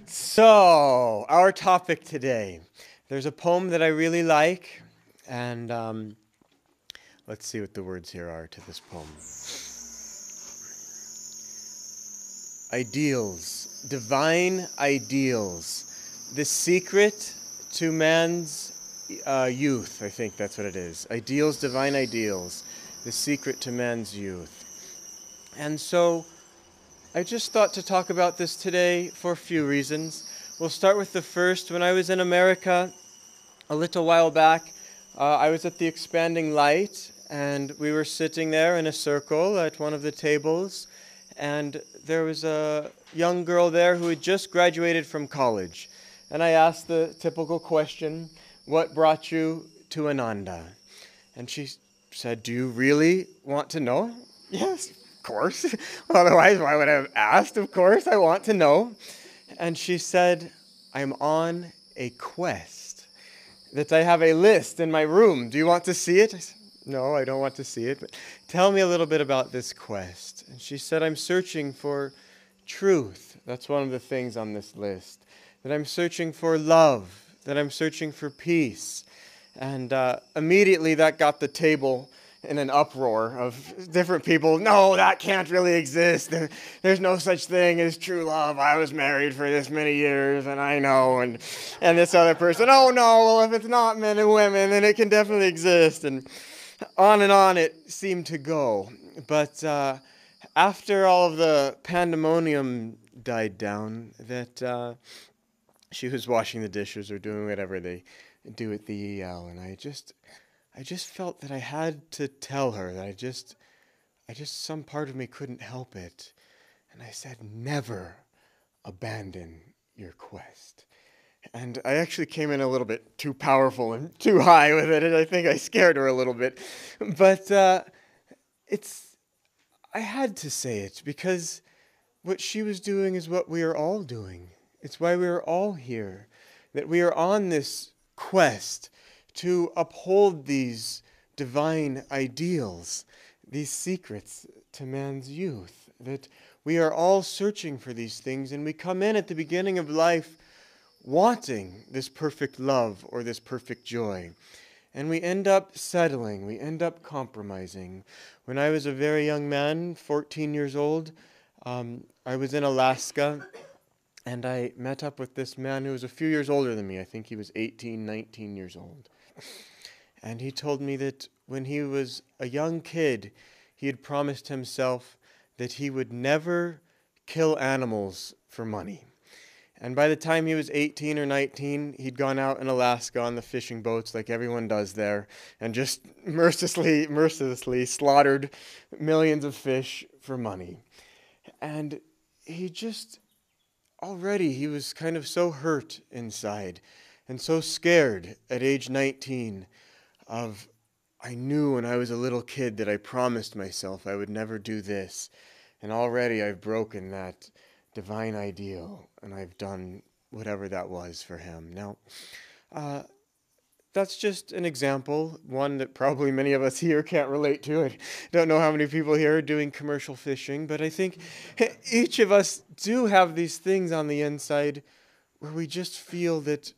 So, our topic today. There's a poem that I really like, and let's see what the words here are to this poem. Ideals, divine ideals, the secret to man's youth, I think that's what it is. Ideals, divine ideals, the secret to man's youth. And so, I just thought to talk about this today for a few reasons. We'll start with the first. When I was in America a little while back, I was at the Expanding Light, and we were sitting there in a circle at one of the tables, and there was a young girl there who had just graduated from college. And I asked the typical question, "What brought you to Ananda?" And she said, "Do you really want to know?" Yes, of course. Otherwise, why would I have asked? Of course, I want to know. And she said, "I'm on a quest. That I have a list in my room. Do you want to see it?" I said, "No, I don't want to see it. But tell me a little bit about this quest." And she said, "I'm searching for truth." That's one of the things on this list. That I'm searching for love. That I'm searching for peace. And immediately that got the table in an uproar of different people. "No, that can't really exist. There's no such thing as true love. I was married for this many years, and I know." And this other person, "Oh no, well, if it's not men and women, then it can definitely exist." And on it seemed to go. But after all of the pandemonium died down, that she was washing the dishes or doing whatever they do at the EL, and I just felt that I had to tell her that some part of me couldn't help it. And I said, "Never abandon your quest." And I actually came in a little bit too powerful and too high with it, and I think I scared her a little bit. But I had to say it because what she was doing is what we are all doing. It's why we are all here, that we are on this quest to uphold these divine ideals, these secrets to man's youth, that we are all searching for these things, and we come in at the beginning of life wanting this perfect love or this perfect joy. And we end up settling, we end up compromising. When I was a very young man, 14 years old, I was in Alaska, and I met up with this man who was a few years older than me. I think he was 18, 19 years old. And he told me that when he was a young kid, he had promised himself that he would never kill animals for money. And by the time he was 18 or 19, he'd gone out in Alaska on the fishing boats like everyone does there, and just mercilessly slaughtered millions of fish for money. And he was kind of so hurt inside and so scared at age 19 I knew when I was a little kid that I promised myself I would never do this. And already I've broken that divine ideal, and I've done whatever that was for him. Now, that's just an example, one that probably many of us here can't relate to. I don't know how many people here are doing commercial fishing, but I think each of us do have these things on the inside where we just feel that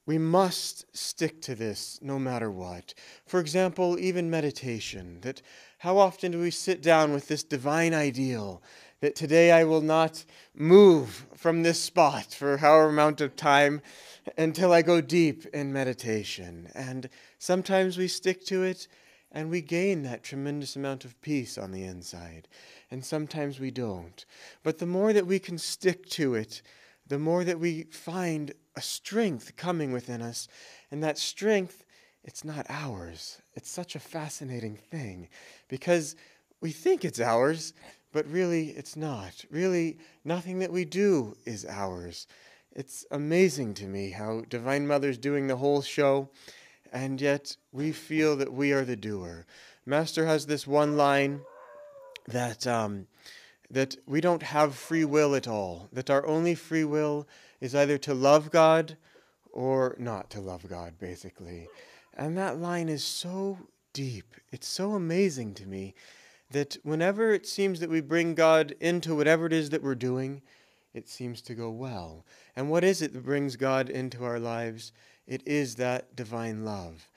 we must stick to this no matter what. For example, even meditation, that how often do we sit down with this divine ideal that today I will not move from this spot for however amount of time until I go deep in meditation. And sometimes we stick to it and we gain that tremendous amount of peace on the inside. And sometimes we don't. But the more that we can stick to it, the more that we find a strength coming within us. And that strength, it's not ours. It's such a fascinating thing because we think it's ours, but really it's not. Really, nothing that we do is ours. It's amazing to me how Divine Mother's doing the whole show, and yet we feel that we are the doer. Master has this one line that that we don't have free will at all, that our only free will is either to love God or not to love God, basically. And that line is so deep. It's so amazing to me that whenever it seems that we bring God into whatever it is that we're doing, it seems to go well. And what is it that brings God into our lives? It is that divine love,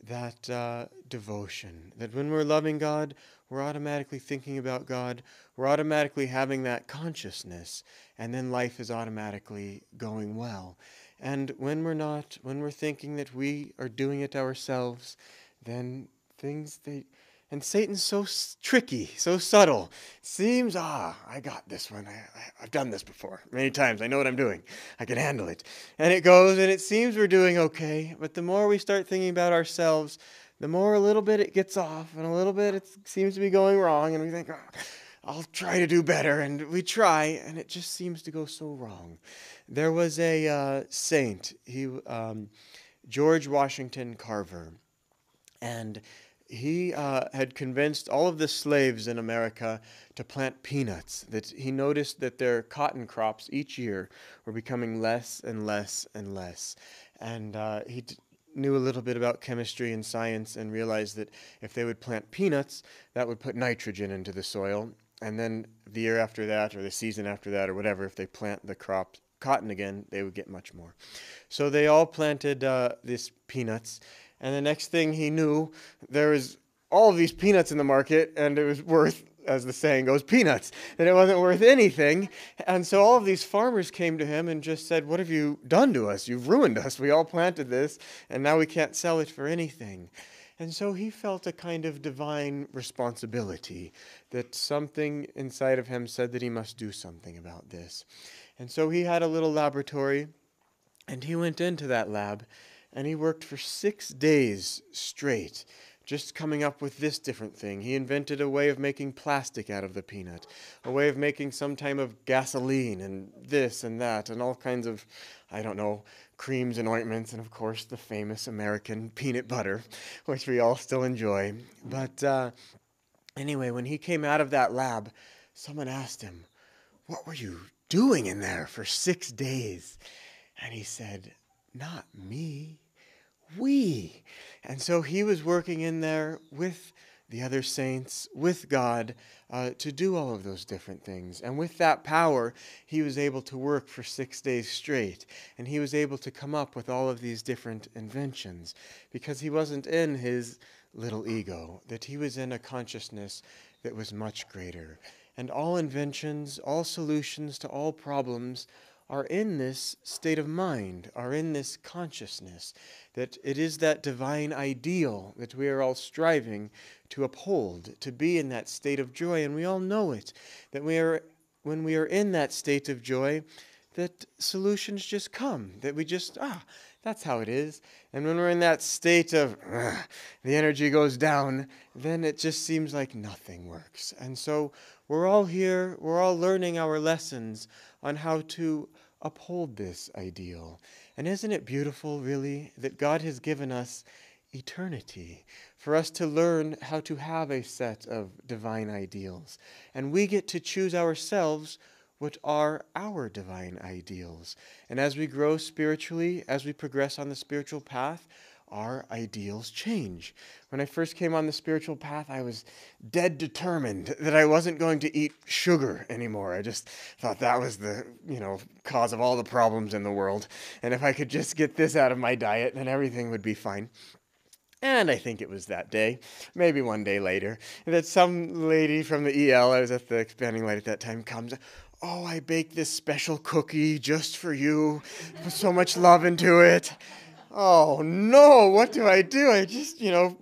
that devotion, that when we're loving God, we're automatically thinking about God, we're automatically having that consciousness, and then life is automatically going well. And when we're not, when we're thinking that we are doing it ourselves, then and Satan's so tricky, so subtle. It seems, I got this one. I've done this before many times. I know what I'm doing. I can handle it. And it goes, and it seems we're doing okay. But the more we start thinking about ourselves, the more a little bit it gets off, and a little bit it seems to be going wrong. And we think, I'll try to do better. And we try, and it just seems to go so wrong. There was a saint, George Washington Carver, and he had convinced all of the slaves in America to plant peanuts. That he noticed that their cotton crops each year were becoming less and less and less. And he knew a little bit about chemistry and science and realized that if they would plant peanuts, that would put nitrogen into the soil. And then the year after that, or the season after that, or whatever, if they plant the crop cotton again, they would get much more. So they all planted these peanuts. And the next thing he knew, there was all of these peanuts in the market, and it was worth, as the saying goes, peanuts. And it wasn't worth anything. And so all of these farmers came to him and just said, "What have you done to us? You've ruined us. We all planted this, and now we can't sell it for anything." And so he felt a kind of divine responsibility, that something inside of him said that he must do something about this. And so he had a little laboratory, and he went into that lab, and he worked for 6 days straight, just coming up with this different thing. He invented a way of making plastic out of the peanut, a way of making some type of gasoline, and this and that, and all kinds of, creams and ointments, and of course the famous American peanut butter, which we all still enjoy. But anyway, when he came out of that lab, someone asked him, "What were you doing in there for 6 days?" And he said, "Not me. We." And so he was working in there with the other saints, with God, to do all of those different things. And with that power, he was able to work for 6 days straight. And he was able to come up with all of these different inventions, because he wasn't in his little ego, that he was in a consciousness that was much greater. And all inventions, all solutions to all problems are in this state of mind, are in this consciousness, that it is that divine ideal that we are all striving to uphold, to be in that state of joy. And we all know it, that when we are in that state of joy, that solutions just come, that we just, that's how it is. And when we're in that state of, the energy goes down, then it just seems like nothing works. And so we're all here, we're all learning our lessons on how to uphold this ideal. And isn't it beautiful, really, that God has given us eternity for us to learn how to have a set of divine ideals. And we get to choose ourselves what are our divine ideals. And as we grow spiritually, as we progress on the spiritual path, our ideals change. When I first came on the spiritual path, I was dead determined that I wasn't going to eat sugar anymore. I just thought that was the, cause of all the problems in the world. And if I could just get this out of my diet, then everything would be fine. And I think it was that day, maybe one day later, that some lady from the EL, I was at the Expanding Light at that time, comes, "Oh, I baked this special cookie just for you. Put so much love into it." Oh no, what do? I just,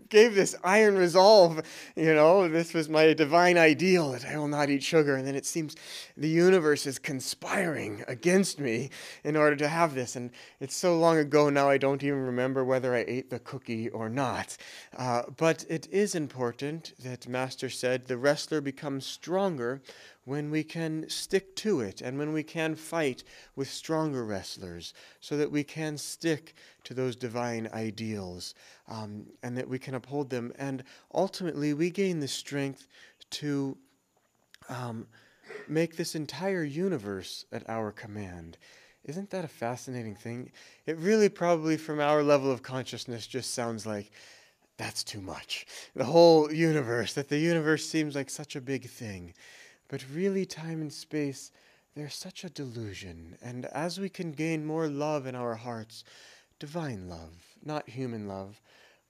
gave this iron resolve, this was my divine ideal that I will not eat sugar. And then it seems the universe is conspiring against me in order to have this. And it's so long ago now, I don't even remember whether I ate the cookie or not. But it is important that Master said the wrestler becomes stronger when we can stick to it, and when we can fight with stronger wrestlers, so that we can stick to those divine ideals, and that we can uphold them. And ultimately, we gain the strength to make this entire universe at our command. Isn't that a fascinating thing? It really probably, from our level of consciousness, just sounds like that's too much. The whole universe, that the universe seems like such a big thing. But really, time and space, they're such a delusion. And as we can gain more love in our hearts, divine love, not human love,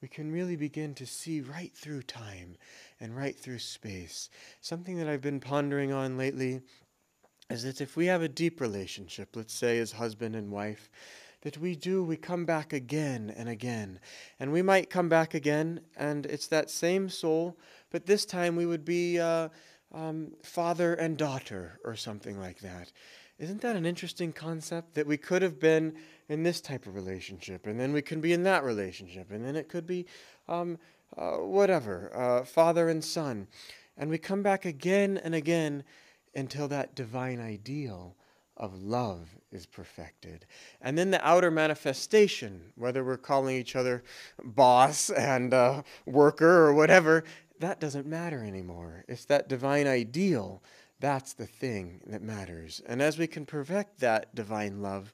we can really begin to see right through time and right through space. Something that I've been pondering on lately is that if we have a deep relationship, let's say as husband and wife, that we come back again and again. And we might come back again, and it's that same soul, but this time we would be father and daughter or something like that. Isn't that an interesting concept? That we could have been in this type of relationship, and then we can be in that relationship, and then it could be father and son. And we come back again and again until that divine ideal of love is perfected. And then the outer manifestation, whether we're calling each other boss and worker or whatever, that doesn't matter anymore. It's that divine ideal. That's the thing that matters. And as we can perfect that divine love,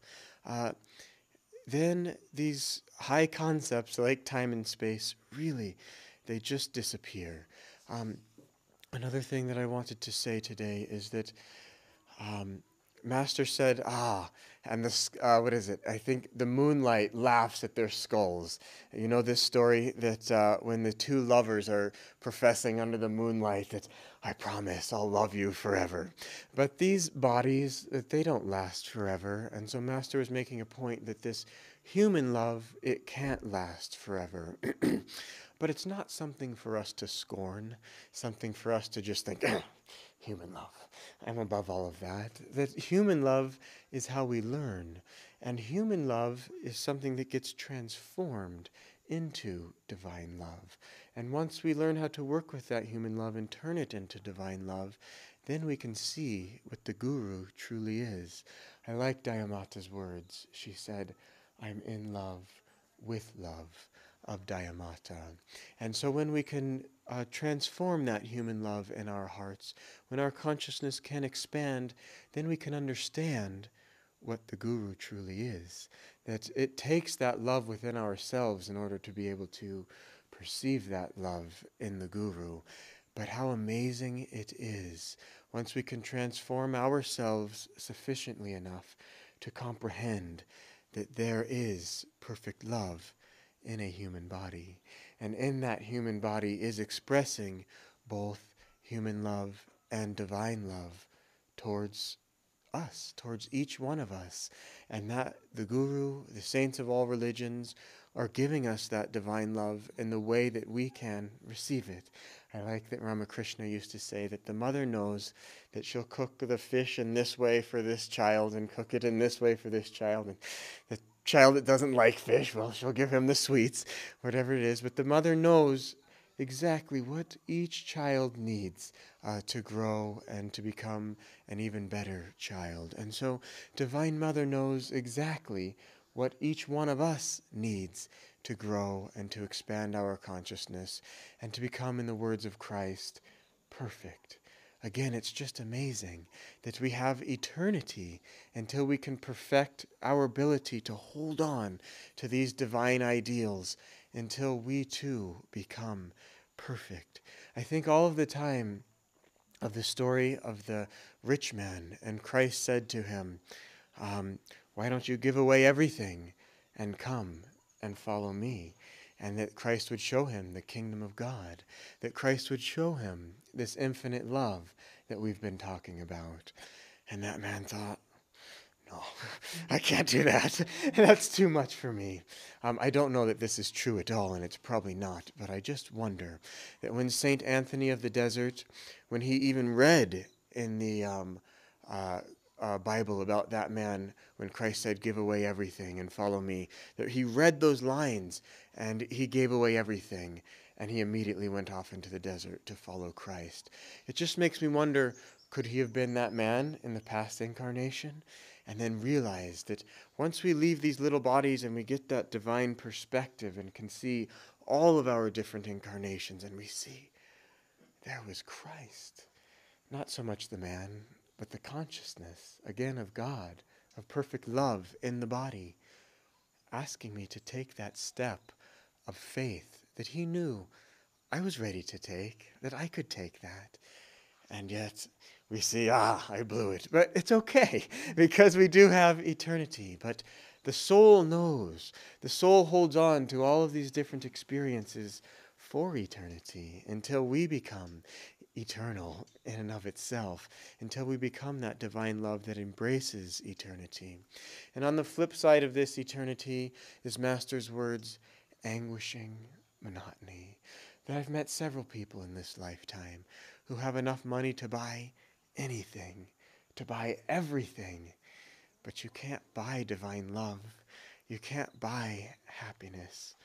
then these high concepts like time and space, really, they just disappear. Another thing that I wanted to say today is that Master said, and what is it? I think the moonlight laughs at their skulls. You know this story that when the two lovers are professing under the moonlight that, I promise I'll love you forever. But these bodies, they don't last forever. And so Master was making a point that this human love, it can't last forever. But it's not something for us to scorn, something for us to just think, human love. I'm above all of that. That human love is how we learn. And human love is something that gets transformed into divine love. And once we learn how to work with that human love and turn it into divine love, then we can see what the Guru truly is. I like Dayamata's words. She said, I'm in love with love of Dayamata. And so when we can transform that human love in our hearts, when our consciousness can expand, then we can understand what the Guru truly is. That it takes that love within ourselves in order to be able to perceive that love in the Guru. But how amazing it is once we can transform ourselves sufficiently enough to comprehend that there is perfect love in a human body. And in that human body is expressing both human love and divine love towards us, towards each one of us. And that the Guru, the saints of all religions, are giving us that divine love in the way that we can receive it. I like that Ramakrishna used to say that the mother knows that she'll cook the fish in this way for this child and cook it in this way for this child. And the child that doesn't like fish, well, she'll give him the sweets, whatever it is. But the mother knows exactly what each child needs to grow and to become an even better child. And so Divine Mother knows exactly what each one of us needs to grow and to expand our consciousness and to become, in the words of Christ, perfect. Again, it's just amazing that we have eternity until we can perfect our ability to hold on to these divine ideals until we too become perfect. I think all of the time of the story of the rich man, and Christ said to him, why don't you give away everything and come and follow me? And that Christ would show him the kingdom of God, that Christ would show him this infinite love that we've been talking about. And that man thought, no, I can't do that. That's too much for me. I don't know that this is true at all, and it's probably not, but I just wonder that when Saint Anthony of the Desert, when he even read in the Bible about that man, when Christ said, give away everything and follow me, that he read those lines and he gave away everything and he immediately went off into the desert to follow Christ. It just makes me wonder, could he have been that man in the past incarnation? And then realize that once we leave these little bodies and we get that divine perspective and can see all of our different incarnations, and we see there was Christ. Not so much the man, but the consciousness, again, of God, of perfect love in the body, asking me to take that step of faith that he knew I was ready to take, that I could take that. And yet, we see, I blew it. But it's okay, because we do have eternity. But the soul knows. The soul holds on to all of these different experiences for eternity until we become eternal in and of itself, until we become that divine love that embraces eternity. And on the flip side of this eternity is Master's words, anguishing monotony. That I've met several people in this lifetime who have enough money to buy anything, to buy everything, but you can't buy divine love. You can't buy happiness.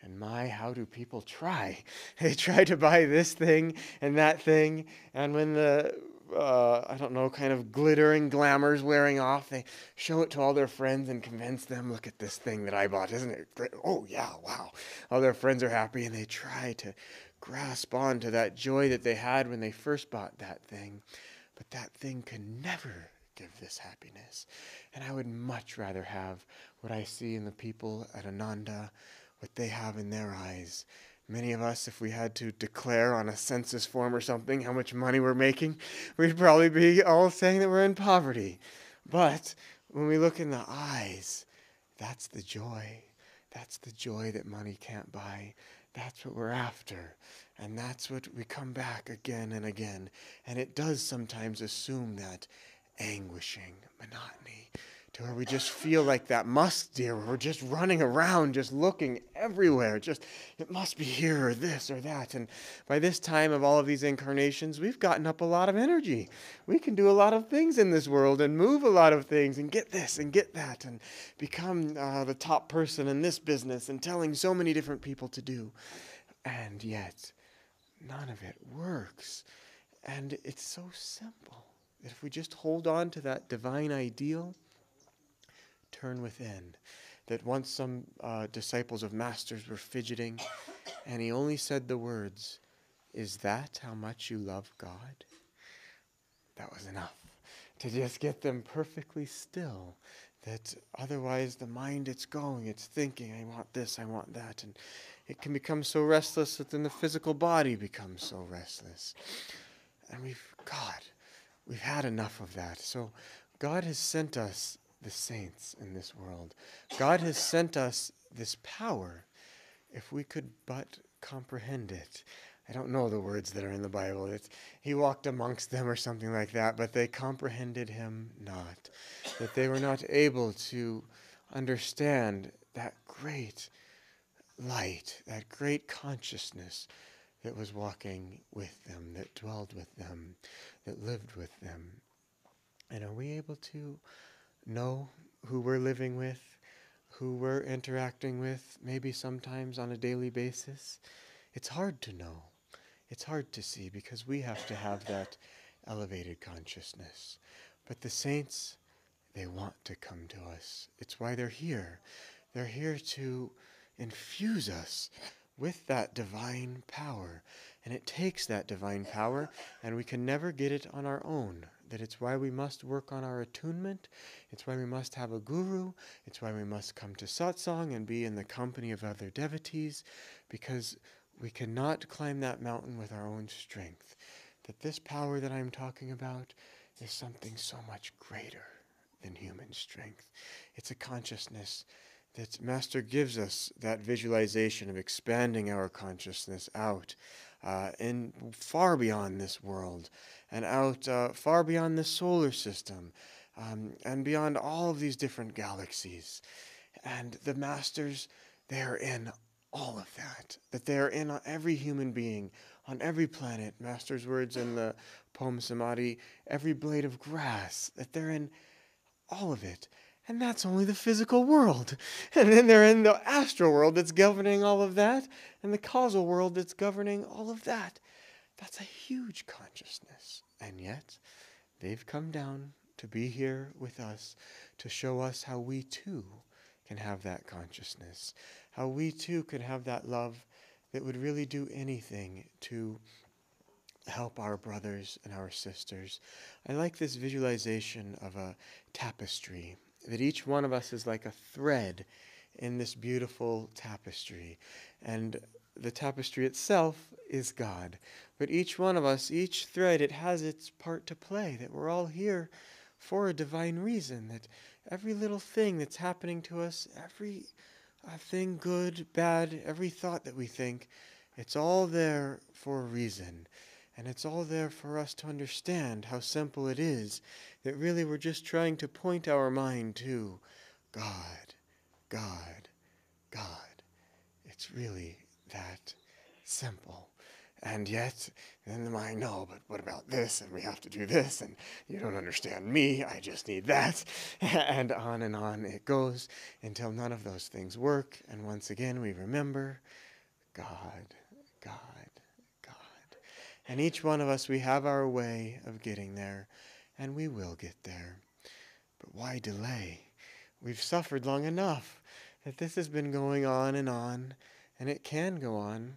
And my, how do people try? They try to buy this thing and that thing, and when the, kind of glitter and glamour's wearing off, they show it to all their friends and convince them, look at this thing that I bought, isn't it great? Oh yeah, wow. All their friends are happy, and they try to grasp on to that joy that they had when they first bought that thing. But that thing can never give this happiness. And I would much rather have what I see in the people at Ananda, what they have in their eyes. Many of us, if we had to declare on a census form or something how much money we're making, we'd probably be all saying that we're in poverty. But when we look in the eyes, that's the joy. That's the joy that money can't buy. That's what we're after. And that's what we come back again and again. And it does sometimes assume that anguishing monotony, to where we just feel like that musk deer, where we're just running around, just looking everywhere, just, it must be here or this or that. And by this time of all of these incarnations, we've gotten up a lot of energy. We can do a lot of things in this world and move a lot of things and get this and get that and become the top person in this business and telling so many different people to do. And yet, none of it works. And it's so simple that if we just hold on to that divine ideal, turn within. That once some disciples of Masters were fidgeting, and he only said the words, "Is that how much you love God?" That was enough to just get them perfectly still. That otherwise the mind, it's going, it's thinking, I want this, I want that. And it can become so restless that then the physical body becomes so restless. And we've had enough of that. So God has sent us the saints in this world. God has sent us this power, if we could but comprehend it. I don't know the words that are in the Bible. He walked amongst them or something like that, but they comprehended him not. That they were not able to understand that great light, that great consciousness that was walking with them, that dwelled with them, that lived with them. And are we able to know who we're living with, who we're interacting with, maybe sometimes on a daily basis? It's hard to know. It's hard to see, because we have to have that elevated consciousness. But the saints, they want to come to us. It's why they're here. They're here to infuse us with that divine power. And it takes that divine power, and we can never get it on our own. That it's why we must work on our attunement. It's why we must have a guru. It's why we must come to satsang and be in the company of other devotees, because we cannot climb that mountain with our own strength. That this power that I'm talking about is something so much greater than human strength. It's a consciousness that Master gives us, that visualization of expanding our consciousness out and far beyond this world, and out far beyond the solar system, and beyond all of these different galaxies. And the Masters, they are in all of that. That they are in on every human being, on every planet. Master's words in the poem Samadhi, every blade of grass. That they're in all of it. And that's only the physical world. And then they're in the astral world that's governing all of that, and the causal world that's governing all of that. That's a huge consciousness. And yet, they've come down to be here with us, to show us how we too can have that consciousness, how we too can have that love that would really do anything to help our brothers and our sisters. I like this visualization of a tapestry, that each one of us is like a thread in this beautiful tapestry. And the tapestry itself is God. But each one of us, each thread, it has its part to play, that we're all here for a divine reason, that every little thing that's happening to us, every thing, good, bad, every thought that we think, it's all there for a reason. And it's all there for us to understand how simple it is, that really we're just trying to point our mind to God, God, God. It's really that simple. And yet, then the mind, no, but what about this? And we have to do this, and you don't understand me, I just need that. And on it goes until none of those things work. And once again, we remember God, God, God. And each one of us, we have our way of getting there, and we will get there. But why delay? We've suffered long enough that this has been going on, and it can go on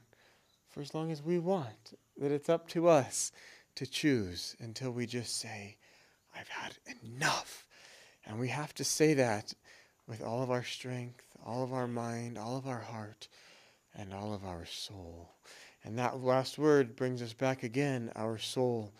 for as long as we want, that it's up to us to choose until we just say, I've had enough. And we have to say that with all of our strength, all of our mind, all of our heart, and all of our soul. And that last word brings us back again, our soul,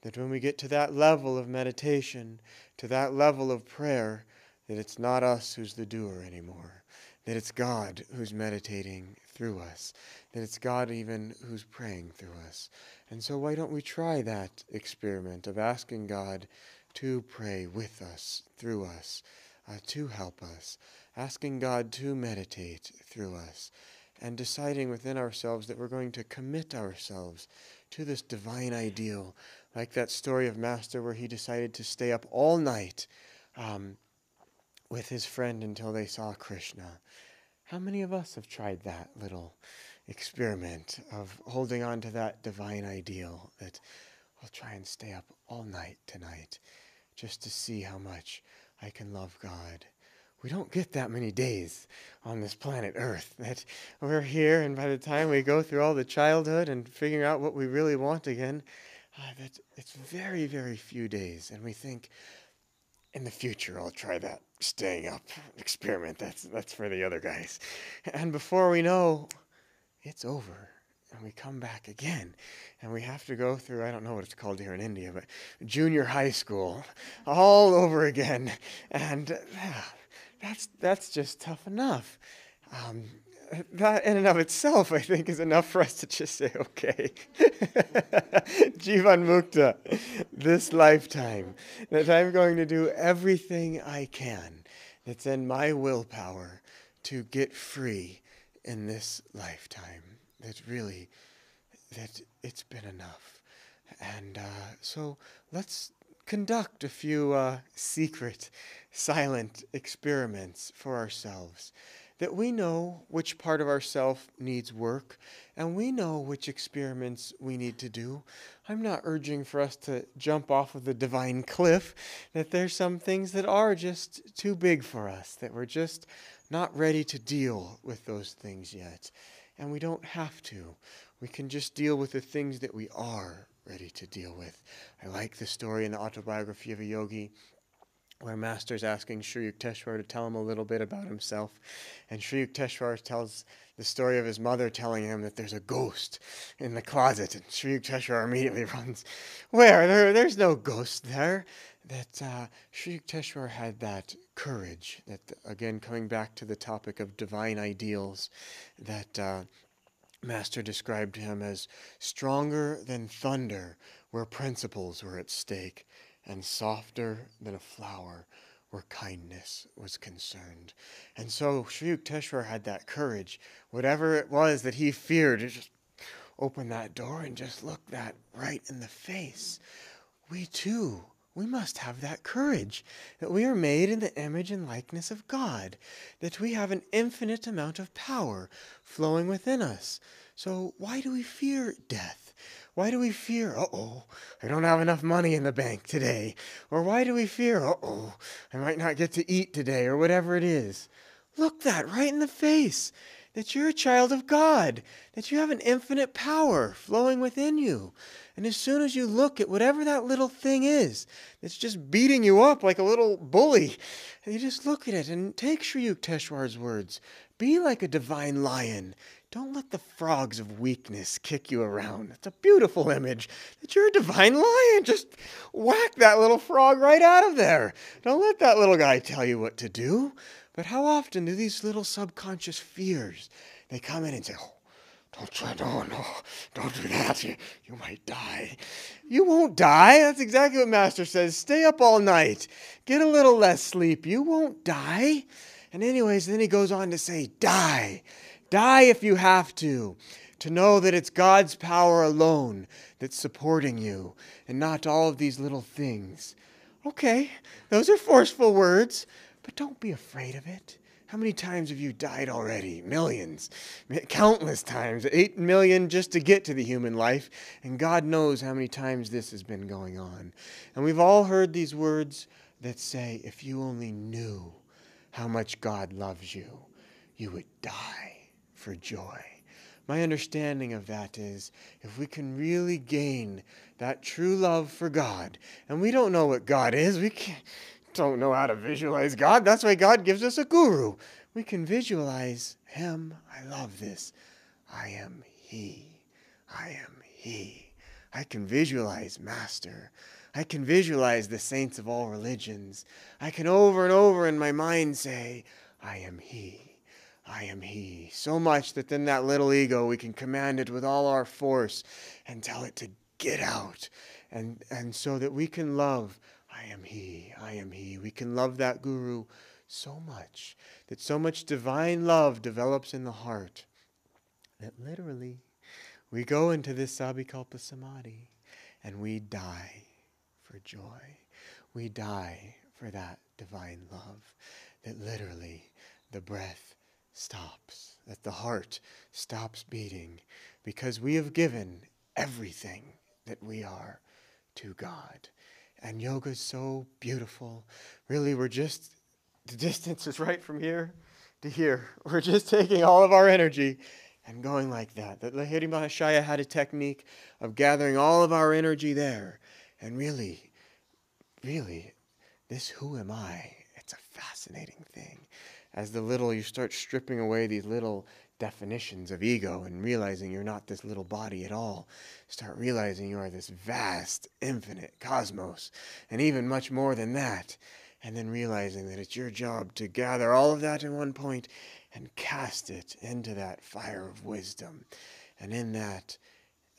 that when we get to that level of meditation, to that level of prayer, that it's not us who's the doer anymore, that it's God who's meditating through us, that it's God even who's praying through us. And so why don't we try that experiment of asking God to pray with us, through us, to help us, asking God to meditate through us, and deciding within ourselves that we're going to commit ourselves to this divine ideal, like that story of Master where he decided to stay up all night with his friend until they saw Krishna. How many of us have tried that little experiment of holding on to that divine ideal, that I'll try and stay up all night tonight just to see how much I can love God? We don't get that many days on this planet Earth, that we're here, and by the time we go through all the childhood and figuring out what we really want again, that it's very, very few days. And we think, in the future, I'll try that staying up experiment. That's for the other guys. And before we know, it's over. And we come back again. And we have to go through, I don't know what it's called here in India, but junior high school all over again. And that's just tough enough. That in and of itself, I think, is enough for us to just say, okay, Jivan Mukta, this lifetime, that I'm going to do everything I can that's in my willpower to get free in this lifetime. That really, that it's been enough. And so let's conduct a few secret, silent experiments for ourselves, that we know which part of ourself needs work, and we know which experiments we need to do. I'm not urging for us to jump off of the divine cliff, that there's some things that are just too big for us, that we're just not ready to deal with those things yet. And we don't have to. We can just deal with the things that we are ready to deal with. I like the story in the autobiography of a yogi where Master's asking Sri Yukteswar to tell him a little bit about himself. And Sri Yukteswar tells the story of his mother telling him that there's a ghost in the closet. And Sri Yukteswar immediately runs, where? There's no ghost there. That Sri Yukteswar had that courage, that, again, coming back to the topic of divine ideals, that Master described him as stronger than thunder where principles were at stake, and softer than a flower where kindness was concerned. And so Sri Yukteswar had that courage. Whatever it was that he feared, to just open that door and just look that right in the face. We too, we must have that courage, that we are made in the image and likeness of God, that we have an infinite amount of power flowing within us. So why do we fear death? Why do we fear, I don't have enough money in the bank today? Or why do we fear, I might not get to eat today, or whatever it is? Look that right in the face, that you're a child of God, that you have an infinite power flowing within you. And as soon as you look at whatever that little thing is, that's just beating you up like a little bully, and you just look at it and take Sri Yukteswar's words. Be like a divine lion. Don't let the frogs of weakness kick you around. It's a beautiful image that you're a divine lion. Just whack that little frog right out of there. Don't let that little guy tell you what to do. But how often do these little subconscious fears, they come in and say, oh, don't try, no, don't do that. You might die. You won't die. That's exactly what Master says. Stay up all night. Get a little less sleep. You won't die. And anyways, then he goes on to say, die. Die if you have to know that it's God's power alone that's supporting you and not all of these little things. Okay, those are forceful words, but don't be afraid of it. How many times have you died already? Millions. Countless times. 8 million just to get to the human life. And God knows how many times this has been going on. And we've all heard these words that say, if you only knew how much God loves you, you would die for joy. My understanding of that is, if we can really gain that true love for God, and we don't know what God is, don't know how to visualize God. That's why God gives us a guru. We can visualize Him. I love this. I am He. I am He. I can visualize Master. I can visualize the saints of all religions. I can over and over in my mind say, I am He. I am He. So much that then that little ego, we can command it with all our force and tell it to get out. And so that we can love, I am He. I am He. We can love that guru so much, that so much divine love develops in the heart, that literally we go into this Sabikalpa Samadhi and we die for joy. We die for that divine love, that literally the breath stops, that the heart stops beating, because we have given everything that we are to God. And yoga is so beautiful. Really, the distance is right from here to here. We're just taking all of our energy and going like that. That Lahiri Mahashaya had a technique of gathering all of our energy there. And really, this who am I? It's a fascinating thing. As you start stripping away these little definitions of ego and realizing you're not this little body at all. Start realizing you are this vast, infinite cosmos, and even much more than that. And then realizing that it's your job to gather all of that in one point and cast it into that fire of wisdom. And in that,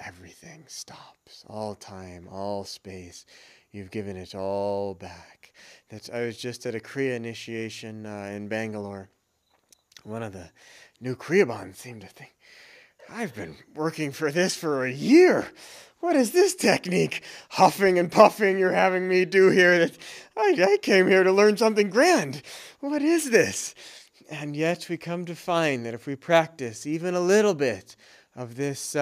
everything stops. All time, all space. You've given it all back. I was just at a Kriya initiation in Bangalore. One of the new Kriyabans seemed to think, I've been working for this for a year. What is this technique? Huffing and puffing you're having me do here? I came here to learn something grand. What is this? And yet we come to find that if we practice even a little bit of this,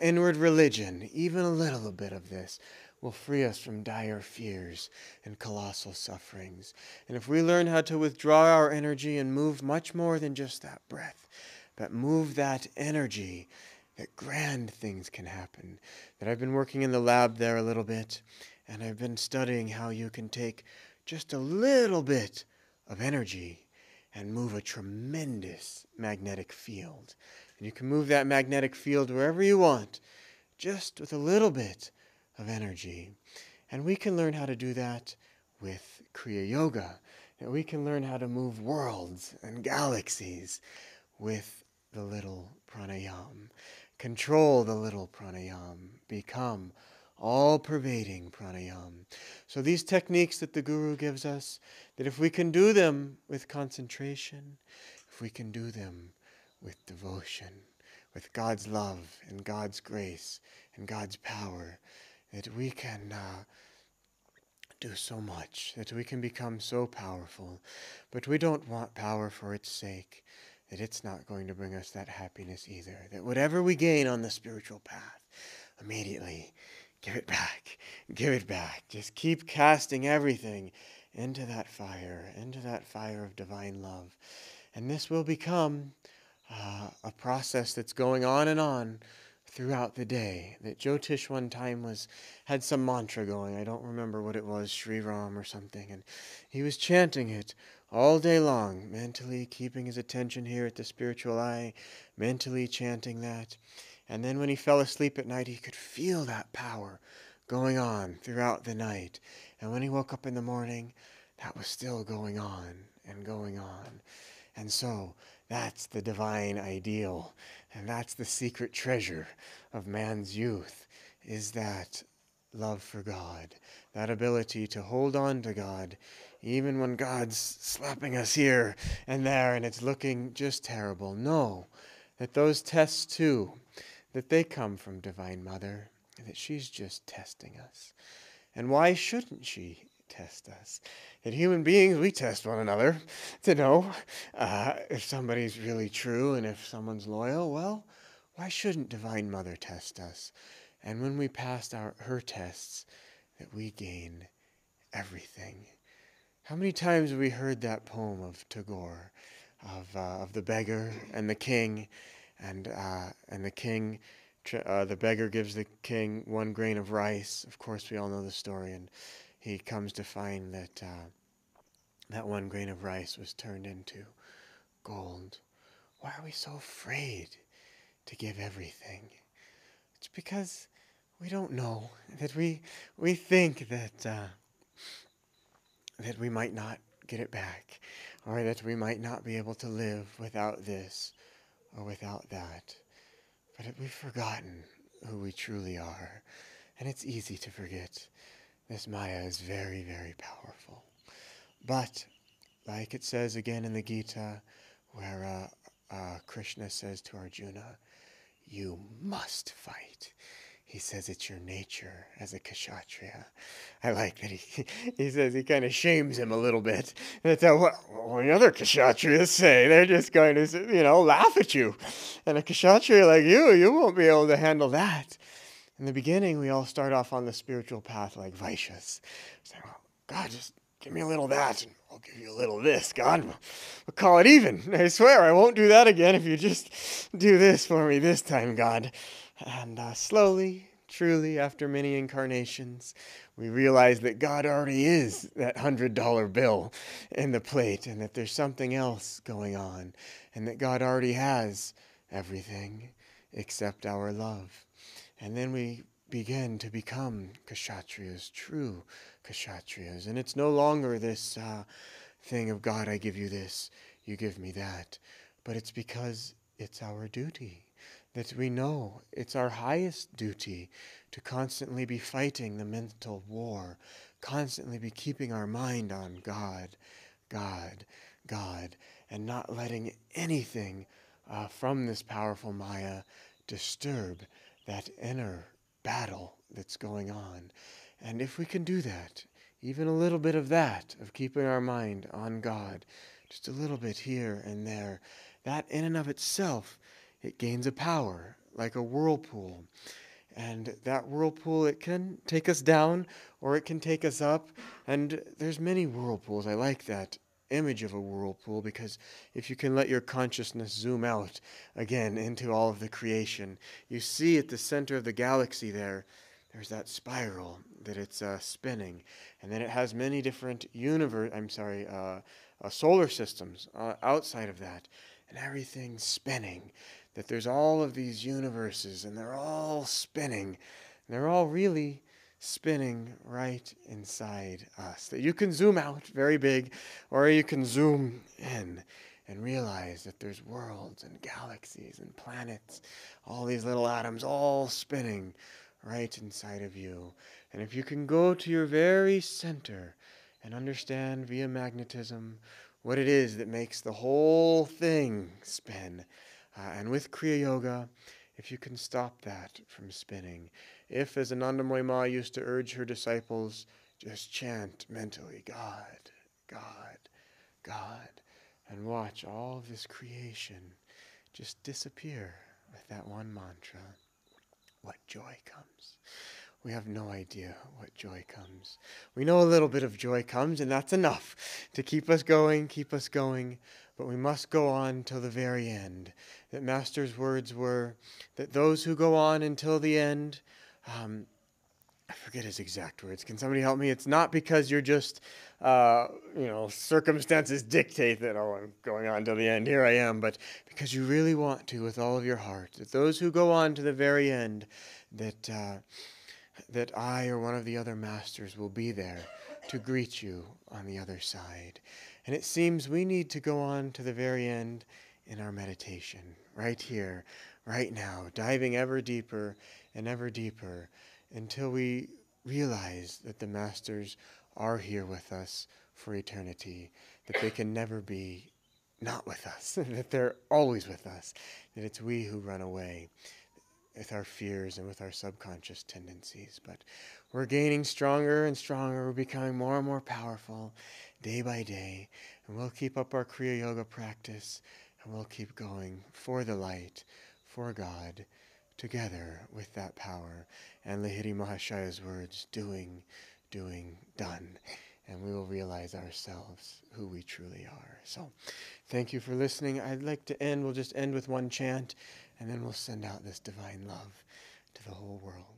inward religion, even a little bit of this, will free us from dire fears and colossal sufferings. And if we learn how to withdraw our energy and move much more than just that breath, but move that energy, that grand things can happen. That I've been working in the lab there a little bit, and I've been studying how you can take just a little bit of energy and move a tremendous magnetic field. And you can move that magnetic field wherever you want, just with a little bit of energy. And we can learn how to do that with Kriya Yoga. And we can learn how to move worlds and galaxies with the little pranayam. Control the little pranayam. Become all-pervading pranayam. So these techniques that the Guru gives us, that if we can do them with concentration, if we can do them with devotion, with God's love and God's grace and God's power, that we can do so much, that we can become so powerful. But we don't want power for its sake, that it's not going to bring us that happiness either. That whatever we gain on the spiritual path, immediately give it back. Give it back. Just keep casting everything into that fire of divine love. And this will become a process that's going on and on throughout the day. That Jyotish one time had some mantra going. I don't remember what it was, Sri Ram or something. And he was chanting it all day long, mentally keeping his attention here at the spiritual eye, mentally chanting that. And then when he fell asleep at night, he could feel that power going on throughout the night. And when he woke up in the morning, that was still going on and going on. And so that's the divine ideal, and that's the secret treasure of man's youth, is that love for God, that ability to hold on to God, even when God's slapping us here and there and it's looking just terrible. Know that those tests too, that they come from Divine Mother, that she's just testing us. And why shouldn't she test us? That human beings, we test one another to know if somebody's really true and if someone's loyal. Well, why shouldn't Divine Mother test us? And when we pass her tests, that we gain everything. How many times have we heard that poem of Tagore, of the beggar and the king, and the king, the beggar gives the king 1 grain of rice. Of course, we all know the story, and he comes to find that that 1 grain of rice was turned into gold. Why are we so afraid to give everything? It's because we don't know, that we think that we might not get it back, or that we might not be able to live without this or without that. But we've forgotten who we truly are, and it's easy to forget. This Maya is very, very powerful. But, like it says again in the Gita, where Krishna says to Arjuna, you must fight. He says it's your nature as a Kshatriya. I like that he says, he kind of shames him a little bit. That's what the other Kshatriyas say. They're just going to, laugh at you. And a Kshatriya like you won't be able to handle that. In the beginning, we all start off on the spiritual path like Vaishyas. Say, well, God, just give me a little of that, and I'll give you a little of this, God. We'll call it even. I swear I won't do that again if you just do this for me this time, God. And slowly, truly, after many incarnations, we realize that God already is that $100 bill in the plate, and that there's something else going on, and that God already has everything except our love. And then we begin to become Kshatriyas, true Kshatriyas. And it's no longer this thing of, God, I give you this, you give me that. But it's because it's our duty, that we know it's our highest duty to constantly be fighting the mental war, constantly be keeping our mind on God, God, God, and not letting anything from this powerful Maya disturb that inner battle that's going on. And if we can do that, even a little bit of that, of keeping our mind on God, just a little bit here and there, that in and of itself, it gains a power, like a whirlpool. And that whirlpool, it can take us down, or it can take us up. And there's many whirlpools. I like that image of a whirlpool, because if you can let your consciousness zoom out again into all of the creation, you see at the center of the galaxy there's that spiral that it's spinning, and then it has many different solar systems outside of that, and everything's spinning. That there's all of these universes, and they're all spinning, and they're all really spinning right inside us. That you can zoom out very big, or you can zoom in and realize that there's worlds and galaxies and planets, all these little atoms all spinning right inside of you. And if you can go to your very center and understand via magnetism what it is that makes the whole thing spin, and with Kriya Yoga, if you can stop that from spinning, if, as Ananda Ma used to urge her disciples, just chant mentally, God, God, God, and watch all of this creation just disappear with that one mantra, what joy comes. We have no idea what joy comes. We know a little bit of joy comes, and that's enough to keep us going, but we must go on till the very end. That Master's words were that those who go on until the end, I forget his exact words. Can somebody help me? It's not because you're just, circumstances dictate that, oh, I'm going on till the end, here I am, but because you really want to with all of your heart. That those who go on to the very end, that I or one of the other masters will be there to greet you on the other side. And it seems we need to go on to the very end in our meditation, right here, right now, diving ever deeper and ever deeper until we realize that the masters are here with us for eternity, that they can never be not with us, that they're always with us, that it's we who run away with our fears and with our subconscious tendencies. But we're gaining stronger and stronger. We're becoming more and more powerful day by day. And we'll keep up our Kriya Yoga practice, and we'll keep going for the light, for God, together with that power. And Lahiri Mahashaya's words, doing, done. And we will realize ourselves who we truly are. So thank you for listening. I'd like to end, we'll just end with one chant, and then we'll send out this divine love to the whole world.